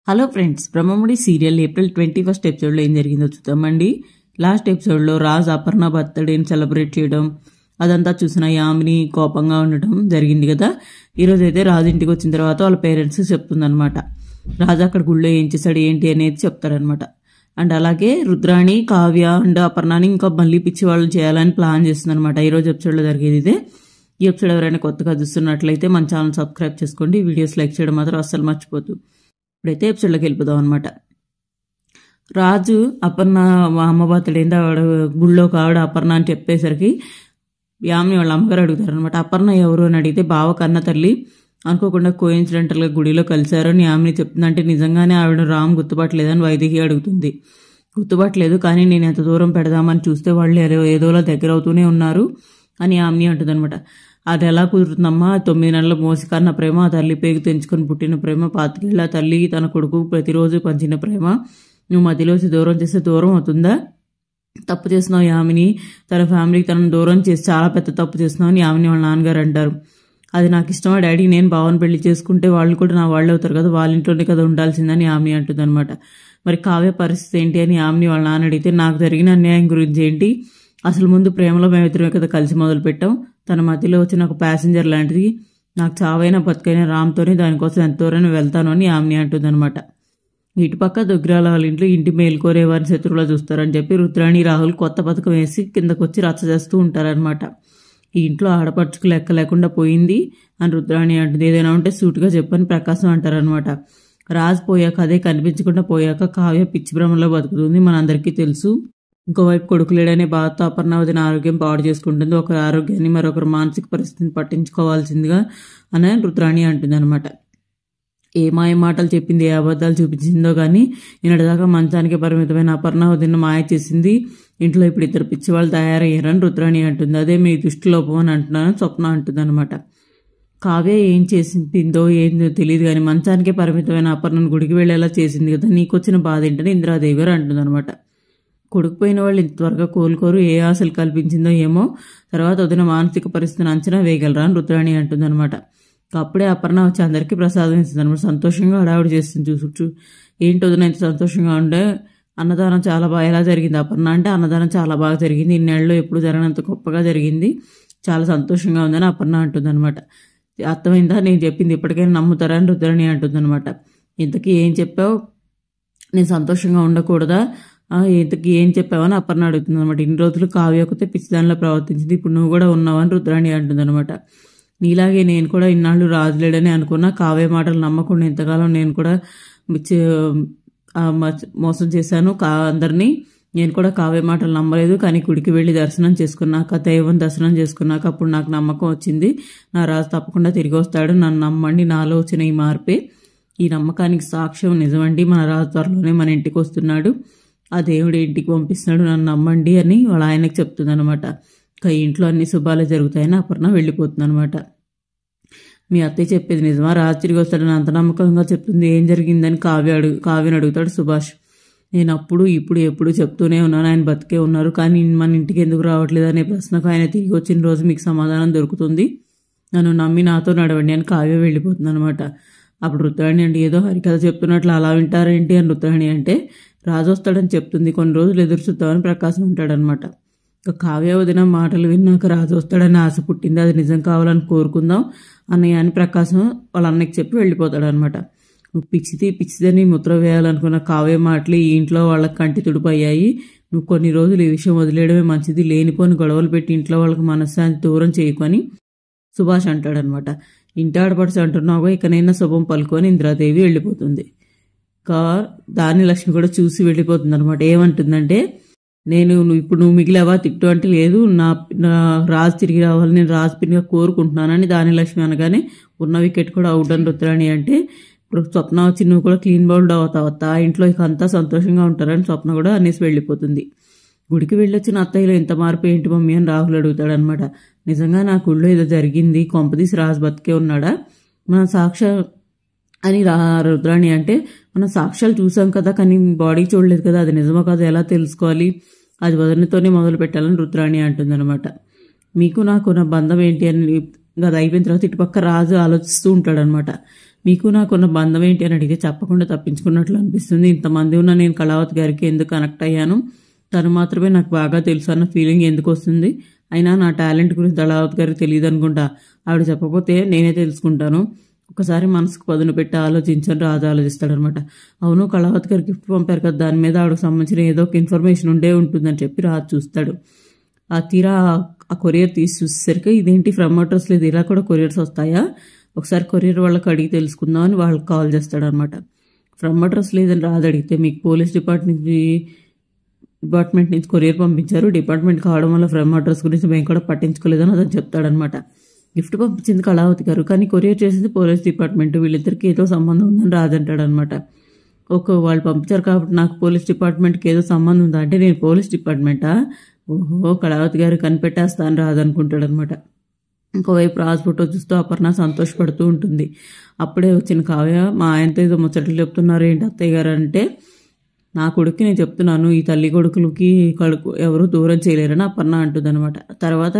Hello friends, Brahmamudi serial April 21 ఎపిసోడ్లో ఏం జరిగిందో చూద్దామండి. లాస్ట్ ఎపిసోడ్లో రాజ్ అపర్ణ బర్త్డేని సెలబ్రేట్ చేయడం అదంతా చూసిన యామిని కోపంగా ఉండటం జరిగింది కదా. ఈరోజు అయితే రాజు ఇంటికి వచ్చిన తర్వాత వాళ్ళ పేరెంట్స్ చెప్తుందనమాట. రాజు అక్కడ గుళ్ళో ఏం చేశాడు ఏంటి అనేది చెప్తారనమాట. అండ్ అలాగే రుద్రాణి, కావ్య అండ్ అపర్ణని ఇంకా మళ్ళీ పిచ్చి వాళ్ళు చేయాలని ప్లాన్ చేస్తుందనమాట. ఈరోజు ఎపిసోడ్లో జరిగేది ఇదే. ఈ ఎపిసోడ్ ఎవరైనా కొత్తగా చూస్తున్నట్లయితే మన ఛానల్ సబ్స్క్రైబ్ చేసుకోండి. వీడియోస్ లైక్ చేయడం మాత్రం అస్సలు మర్చిపోద్దు. ఇప్పుడైతే ఎపిసోడ్లోకి వెళ్ళిపోదాం అనమాట. రాజు అపర్ణ అమ్మ బర్త్డేంది ఆవిడ గుళ్ళో ఆవిడ అపర్ణ అని చెప్పేసరికి యామిని వాళ్ళ అమ్మగారు అడుగుతారనమాట. అపర్ణ ఎవరు అని అడిగితే బావ కన్న తల్లి అనుకోకుండా కోయిన్సిడెంటల్గా గుడిలో కలిశారని యామిని చెప్తుంది. అంటే నిజంగానే ఆవిడ రామ్ గుర్తుపట్టలేదని వైదేహి అడుగుతుంది. గుర్తుపట్టలేదు, కానీ నేను ఎంత దూరం పెడదామని చూస్తే వాళ్ళు ఏదోలా దగ్గర అవుతూనే ఉన్నారు అని యామిని అంటుంది అనమాట. అది ఎలా కుదురుతుందమ్మా? 9 నెలల మోసి కన్న ప్రేమ, ఆ తల్లి పేగు తెంచుకొని పుట్టిన ప్రేమ, 25 ఏళ్ల తల్లి తన కొడుకు ప్రతిరోజు పంచిన ప్రేమ నువ్వు మధ్యలోసి దూరం చేస్తే దూరం అవుతుందా? తప్పు చేస్తున్నావు యామిని, తన ఫ్యామిలీకి తనను దూరం చేసి చాలా పెద్ద తప్పు చేస్తున్నావు అని యామిని వాళ్ళ నాన్నగారు అంటారు. అది నాకు ఇష్టమా డాడీ, నేను బావని పెళ్లి చేసుకుంటే వాళ్ళు కూడా నా వాళ్ళు అవుతారు కదా, వాళ్ళ ఇంట్లోనే కదా ఉండాల్సిందని యామిని అంటుంది అనమాట. మరి కావ్య పరిస్థితి ఏంటి అని యామిని వాళ్ళ నాన్న అడిగితే, నాకు జరిగిన అన్యాయం గురించి ఏంటి, అసలు ముందు ప్రేమలో మేమిద్దరమే కదా కలిసి మొదలు పెట్టాం, తన మధ్యలో వచ్చిన ఒక ప్యాసింజర్ లాంటిది, నాకు చావైనా బతుకైనా రామ్తోనే దానికోసం ఎంత దూరం వెళ్తాను అని యామిని అంటుంది అనమాట. ఇటుపక్క దుగ్గిరాల వాళ్ళ ఇంట్లో ఇంటి మేల్కోరే వారిని శత్రువులా చూస్తారని చెప్పి రుద్రాణి, రాహుల్ కొత్త పథకం వేసి కిందకు వచ్చి రచ్చ చేస్తూ ఉంటారనమాట. ఈ ఇంట్లో ఆడపడుచుకు లెక్క లేకుండా పోయింది అని రుద్రాణి అంటుంది. ఏదైనా ఉంటే సూటుగా చెప్పని ప్రకాశం అంటారనమాట. రాజు పోయాక, అదే కనిపించకుండా పోయాక కావ్య పిచ్చి భ్రమంలో బతుకుతుంది, మనందరికీ తెలుసు. ఇంకోవైపు కొడుకు లేడనే బాధతో అపర్ణ వదిన ఆరోగ్యం పాడు చేసుకుంటుంది. ఒకరి ఆరోగ్యాన్ని మరొకరు మానసిక పరిస్థితిని పట్టించుకోవాల్సిందిగా అని రుద్రాణి అంటుంది అనమాట. ఏ మాయ మాటలు చెప్పింది, ఏ అబద్ధాలు చూపించిందో కానీ ఈనాటిదాకా మంచానికి పరిమితమైన అపర్ణ వదిన మాయ చేసింది. ఇంట్లో ఇప్పుడు ఇద్దరు పిచ్చివాళ్ళు తయారయ్యారని రుద్రాణి అంటుంది. అదే మీ దృష్టి లోపం అని అంటున్నాను స్వప్న అంటుంది అనమాట. కావ్య ఏం చేసిందో ఏందో తెలియదు కానీ మంచానికే పరిమితమైన అపర్ణను గుడికి వెళ్ళేలా చేసింది కదా, నీకొచ్చిన బాధ ఏంటని ఇందిరాదేవి గారు అంటుంది అనమాట. కొడుకు పోయిన వాళ్ళు ఇంత త్వరగా కోలుకోరు, ఏ ఆశలు కల్పించిందో ఏమో, తర్వాత వదిన మానసిక పరిస్థితిని అంచనా వేయగలరా అని రుద్రాణి అంటుంది అనమాట. అప్పుడే అపర్ణ వచ్చి అందరికీ ప్రసాదం ఇస్తుంది అనమాట. సంతోషంగా హడావుడి చేస్తుంది. చూసు ఏంటి వదిన ఇంత సంతోషంగా ఉండే, అన్నదానం చాలా బాగా ఎలా జరిగింది అపర్ణ అంటే, అన్నదానం చాలా బాగా జరిగింది, ఇన్నేళ్ళలో ఎప్పుడు జరగనంత గొప్పగా జరిగింది, చాలా సంతోషంగా ఉందని అపర్ణ అంటుంది అనమాట. అర్థమైందా నేను చెప్పింది, ఇప్పటికైనా నమ్ముతారా అని రుద్రాణి అంటుంది అనమాట. ఇంతకీ ఏం చెప్పావు, నేను సంతోషంగా ఉండకూడదా, ఇంతకీ ఏం చెప్పావని అపర్ణ అడుగుతుంది అనమాట. ఇన్ని రోజులు కావ్య ఒకతే పిచ్చిదానిలో ప్రవర్తించింది, ఇప్పుడు నువ్వు కూడా ఉన్నావని రుద్రాణి అంటుంది అనమాట. నీలాగే నేను కూడా ఇన్నాళ్ళు రాజులేడని అనుకున్నా, కావ్య మాటలు నమ్మకుండా ఇంతకాలం నేను కూడా మోసం చేశాను అందరినీ, నేను కూడా కావ్య మాటలు నమ్మలేదు, కానీ గుడికి వెళ్ళి దర్శనం చేసుకున్నాక, దైవం దర్శనం చేసుకున్నాక అప్పుడు నాకు నమ్మకం వచ్చింది, నా రాజు తప్పకుండా తిరిగి వస్తాడు, నన్ను నమ్మండి, నాలో వచ్చిన ఈ మార్పే ఈ నమ్మకానికి సాక్ష్యం, నిజమండి, మన రాజు త్వరలోనే మన ఇంటికి వస్తున్నాడు, ఆ దేవుడు ఇంటికి పంపిస్తున్నాడు, నన్ను నమ్మండి అని వాళ్ళ ఆయనకి చెప్తుంది అనమాట. ఇంకా ఇంట్లో అన్ని శుభాలే జరుగుతాయని అపర్ణ వెళ్ళిపోతుంది అనమాట. మీ అత్తయ్య చెప్పేది నిజమా, రాజు తిరిగి వస్తాడని అంత నమ్మకంగా చెప్తుంది, ఏం జరిగిందని కావ్యని అడుగుతాడు సుభాష్. నేను అప్పుడు ఇప్పుడు ఎప్పుడు చెప్తూనే ఉన్నాను, ఆయన బతికే ఉన్నారు, కానీ మన ఇంటికి ఎందుకు రావట్లేదు అనే ప్రశ్నకు ఆయన తిరిగి వచ్చిన రోజు మీకు సమాధానం దొరుకుతుంది, నన్ను నమ్మి నాతో నడవండి అని కావ్య వెళ్ళిపోతుంది అనమాట. అప్పుడు రుద్రాణి అంటే, ఏదో హరికథ చెప్తున్నట్లు అలా వింటారేంటి అని రుద్రాణి అంటే, రాజు వస్తాడని చెప్తుంది, కొన్ని రోజులు ఎదురు చూద్దామని ప్రకాశం ఉంటాడనమాట. ఇక కావ్య వదిన మాటలు విన్నాక రాజు వస్తాడని ఆశ పుట్టింది, అది నిజం కావాలని కోరుకుందాం అన్నయ్య అని ప్రకాశం వాళ్ళ అన్నయ్యకి చెప్పి వెళ్ళిపోతాడనమాట. నువ్వు పిచ్చిదని ముద్ర వేయాలనుకున్న కావ్య మాటలు ఈ ఇంట్లో వాళ్ళకి కంటి తుడుపు అయ్యాయి, నువ్వు కొన్ని రోజులు ఈ విషయం వదిలేయడమే మంచిది, లేనిపోని గొడవలు పెట్టి ఇంట్లో వాళ్ళకి మనశ్శాంతి దూరం చేయకొని సుభాష్ అంటాడనమాట. ఇంటి ఆడపడుచు అంటున్నావు, ఇకనైనా శుభం పలుకొని ఇందిరాదేవి వెళ్ళిపోతుంది. దాని లక్ష్మి కూడా చూసి వెళ్ళిపోతుంది అనమాట. ఏమంటుందంటే, నువ్వు మిగిలావా తిట్టు అంటే, లేదు నా రాజు తిరిగి రావాలి, నేను రాజు పిన్నిగా కోరుకుంటున్నానని దాని లక్ష్మి అనగానే, ఉన్న వికెట్ కూడా అవుట్ అని రుద్రాణి అంటే, ఇప్పుడు స్వప్న వచ్చి నువ్వు కూడా క్లీన్ బౌల్డ్ అవుతావు, ఆ ఇంట్లో ఇక అంతా సంతోషంగా ఉంటారని స్వప్న కూడా అనేసి వెళ్ళిపోతుంది. గుడికి వెళ్ళొచ్చిన అత్తయ్యలో ఇంత మార్పు ఏంటి మమ్మీ అని రాహుల్ అడుగుతాడు అనమాట. నిజంగా నా గుళ్ళో ఏదో జరిగింది, కొంపదీసి రాజు బతికే ఉన్నాడా, మన సాక్ష్యాలు అని రుద్రాణి అంటే, మనం సాక్ష్యాలు చూసాం కదా, కానీ బాడీ చూడలేదు కదా, అది నిజమో కదా ఎలా తెలుసుకోవాలి, అది వదినతోనే మొదలు పెట్టాలని రుద్రాణి అంటుంది అనమాట. మీకు నాకు నా బంధం ఏంటి అని అది అయిపోయిన తర్వాత ఇటుపక్క రాజు ఆలోచిస్తూ ఉంటాడనమాట. మీకు నాకున్న బంధం ఏంటి అని అడిగితే చెప్పకుండా తప్పించుకున్నట్లు అనిపిస్తుంది. ఇంతమంది ఉన్న నేను కళావతి గారికి ఎందుకు కనెక్ట్ అయ్యాను, తను మాత్రమే నాకు బాగా తెలుసు అన్న ఫీలింగ్ ఎందుకు వస్తుంది, అయినా నా టాలెంట్ గురించి కళావతి గారికి తెలియదు అనుకుంటా, ఆవిడ చెప్పకపోతే నేనే తెలుసుకుంటాను, ఒకసారి మనసుకు పదును పెట్టి ఆలోచించని రాజు ఆలోచిస్తాడనమాట. అవును, కళావతి గారు గిఫ్ట్ పంపారు కదా, దాని మీద ఆవిడకు సంబంధించిన ఏదో ఒక ఇన్ఫర్మేషన్ ఉంటుందని చెప్పి రాజు చూస్తాడు. ఆ తీరా ఆ కొరియర్ తీసి చూసేసరికి ఇదేంటి ఫ్రమ్ అడ్రస్ లేదు, ఇలా కూడా కొరియర్స్ వస్తాయా, ఒకసారి కొరియర్ వాళ్ళకి అడిగి తెలుసుకుందాం అని వాళ్ళకి కాల్ చేస్తాడనమాట. ఫ్రమ్ అడ్రస్ లేదని రాజు అడిగితే మీకు పోలీస్ డిపార్ట్మెంట్ నుంచి కొరియర్ పంపించారు, డిపార్ట్మెంట్ కావడం వల్ల ఫ్రమ్ అడ్రస్ గురించి మేము కూడా పట్టించుకోలేదని అతను చెప్తాడనమాట. గిఫ్ట్ పంపించింది కళావతి గారు, కానీ కొరియర్ చేసింది పోలీస్ డిపార్ట్మెంట్, వీళ్ళిద్దరికి ఏదో సంబంధం ఉందని రాజు అంటాడనమాట. వాళ్ళు పంపించారు కాబట్టి నాకు పోలీస్ డిపార్ట్మెంట్కి ఏదో సంబంధం ఉందా అంటే, నేను పోలీస్ డిపార్ట్మెంటా, ఓహో కళావతి గారు కనిపెట్టేస్తాను రాజు అనుకుంటాడనమాట. ఇంకోవైపు రాజు ఫోటో చూస్తూ అపర్ణ సంతోషపడుతూ ఉంటుంది. అప్పుడే వచ్చిన కావ్య, మా ఆయనతో ఏదో ముచ్చట్లు చెప్తున్నారు ఏంటి అత్తయ్య గారు అంటే, నా కొడుక్కి నేను చెప్తున్నాను, ఈ తల్లి కొడుకులకి ఎవరు దూరం చేయలేరని అపర్ణ అంటుంది అనమాట. తర్వాత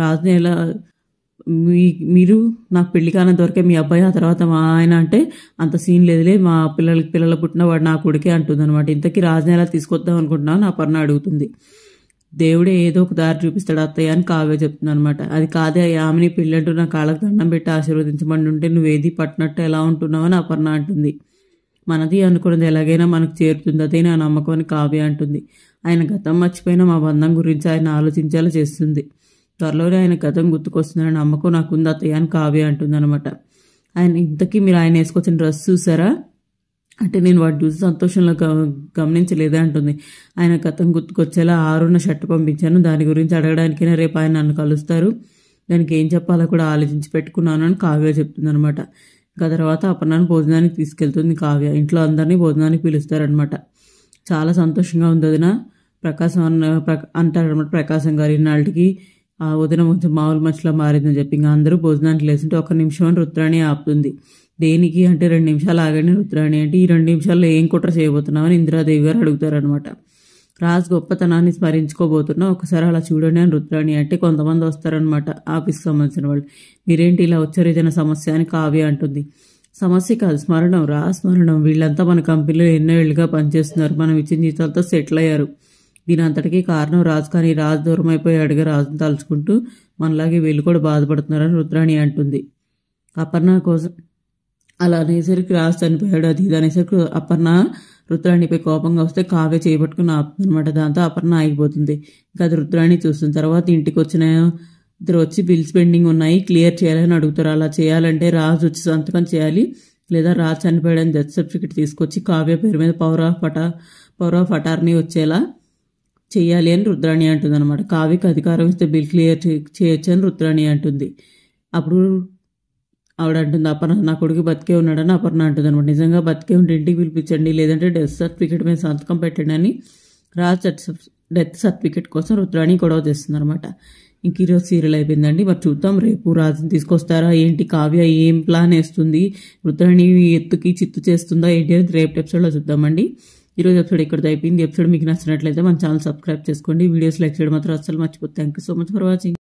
రాజుని ఎలా మీరు నాకు పెళ్లి కానంత వరకే మీ అబ్బాయి, ఆ తర్వాత మా ఆయన అంటే అంత సీన్ లేదులే, మా పిల్లలు పుట్టిన వాడు నా కొడుకే అంటుంది అనమాట. ఇంతకీ రాజుని ఎలా తీసుకొద్దాం అనుకుంటున్నాను అపర్ణ అడుగుతుంది. దేవుడే ఏదో ఒక దారి చూపిస్తాడు అత్తయ్య అని కావ్య చెప్తుంది అనమాట. అది కాదే, ఆమెని పెళ్ళంటూ నా కాళ్ళకు దండం పెట్టి ఆశీర్వదించమని ఉంటే నువ్వేది పట్టినట్టు ఎలా ఉంటున్నావని అపర్ణ అంటుంది. మనది అనుకున్నది ఎలాగైనా మనకు చేరుతుంది, అదే నా నమ్మకం అని కావ్య అంటుంది. ఆయన గతం మర్చిపోయినా మా బంధం గురించి ఆయన ఆలోచించేలా చేస్తుంది. త్వరలోనే ఆయన గతం గుర్తుకొస్తుందని నమ్మకం నాకుంది అత్తయ్య అని కావ్య అంటుంది అనమాట. ఇంతకీ మీరు ఆయన వేసుకొచ్చిన డ్రెస్ చూసారా అంటే, నేను వాడు చూసి సంతోషంలో గమనించలేదే అంటుంది. ఆయన గతం గుర్తుకొచ్చేలా ఆరున్న షర్ట్ పంపించాను, దాని గురించి అడగడానికైనా రేపు ఆయన నన్ను కలుస్తారు, దానికి ఏం చెప్పాలో కూడా ఆలోచించి పెట్టుకున్నాను అని కావ్య చెప్తుంది అనమాట. ఇంకా తర్వాత అపర్ణను భోజనానికి తీసుకెళ్తుంది కావ్య. ఇంట్లో అందరినీ భోజనానికి పిలుస్తారనమాట. చాలా సంతోషంగా ఉంది వదిన, ప్రకాశం అంటారనమాట ప్రకాశం గారు. ఇన్నాళ్ళకి ఆ వదిన కొంచెం మామూలు మనిషిలో మారిందని చెప్పి ఇంకా అందరూ భోజనానికి లేస్తుంటే 1 నిమిషం అని రుద్రాణి ఆపుతుంది. దేనికి అంటే 2 నిమిషాలు ఆగండి రుద్రాణి అంటే, ఈ 2 నిమిషాల్లో ఏం కుట్ర చేయబోతున్నామని ఇందిరాదేవి గారు అడుగుతారనమాట. రాజు గొప్పతనాన్ని స్మరించుకోబోతున్నా, ఒకసారి అలా చూడండి అని రుద్రాణి అంటే, కొంతమంది వస్తారనమాట ఆఫీస్కి సంబంధించిన వాళ్ళు. మీరేంటి ఇలా వచ్చారు, ఏదైనా సమస్య అని కావ్య అంటుంది. సమస్య కాదు, స్మరణం స్మరణం, వీళ్ళంతా మన కంపెనీలో ఎన్నో ఏళ్ళుగా పనిచేస్తున్నారు, మనం ఇచ్చిన జీతాలతో సెటిల్ అయ్యారు, దీని అంతటికీ కారణం రాజు, కానీ రాజు దూరం అయిపోయాడుగా, రాజును తలుచుకుంటూ మనలాగే వీళ్ళు కూడా బాధపడుతున్నారని రుద్రాణి అంటుంది. అపర్ణ కోసం అలా అనేసరికి రాజు చనిపోయాడు అది ఇది అనేసరికి అపర్ణ రుద్రాణిపై కోపంగా వస్తే కావ్య చేయబట్టుకుని ఆపుతుంది అనమాట. దాంతో అపర్ణ ఆగిపోతుంది. ఇంకా అది రుద్రాణి చూస్తుంది. తర్వాత ఇంటికి వచ్చిన ఇద్దరు వచ్చి బిల్స్ పెండింగ్ ఉన్నాయి, క్లియర్ చేయాలని అడుగుతారు. అలా చేయాలంటే రాజు వచ్చి సంతకం చేయాలి, లేదా రాజు చనిపోయాడని డెత్ సర్టిఫికేట్ తీసుకొచ్చి కావ్య పేరు మీద పవర్ ఆఫ్ అటార్నీ వచ్చేలా చెయ్యాలి అని రుద్రాణి అంటుంది అనమాట. కావ్యకి అధికారం ఇస్తే బిల్ క్లియర్ చేయొచ్చు అని రుద్రాణి అంటుంది. అప్పుడు ఆవిడ అంటుంది, అపర్ణ నా కొడుకు బతికే ఉన్నాడని అపర్ణ అంటుంది అనమాట. నిజంగా బతికే ఉంటే ఇంటికి పిలిపించండి, లేదంటే డెత్ సర్టిఫికేట్ మీద సంతకం పెట్టండి అని రాజు డెత్ సర్టిఫికేట్ కోసం రుద్రాణి గొడవ చేస్తుంది అనమాట. ఇంక ఈరోజు సీరియల్ అయిపోయిందండి. మరి చూద్దాం రేపు రాజుని తీసుకొస్తారా ఏంటి, కావ్య ఏం ప్లాన్ వేస్తుంది, రుద్రాణి ఎత్తుకి చిత్తు చేస్తుందా ఏంటి అనేది రేపు ఎపిసోడ్లో చూద్దామండి. ఈరోజు ఎపిసోడ్ ఇక్కడితో అయిపోయింది. ఎపిసోడ్ మీకు నచ్చినట్లయితే మన ఛానల్ సబ్స్క్రైబ్ చేసుకోండి, వీడియోస్ లైక్ చేయడం మాత్రం అస్సలు మర్చిపోతే. Thank you so much for watching.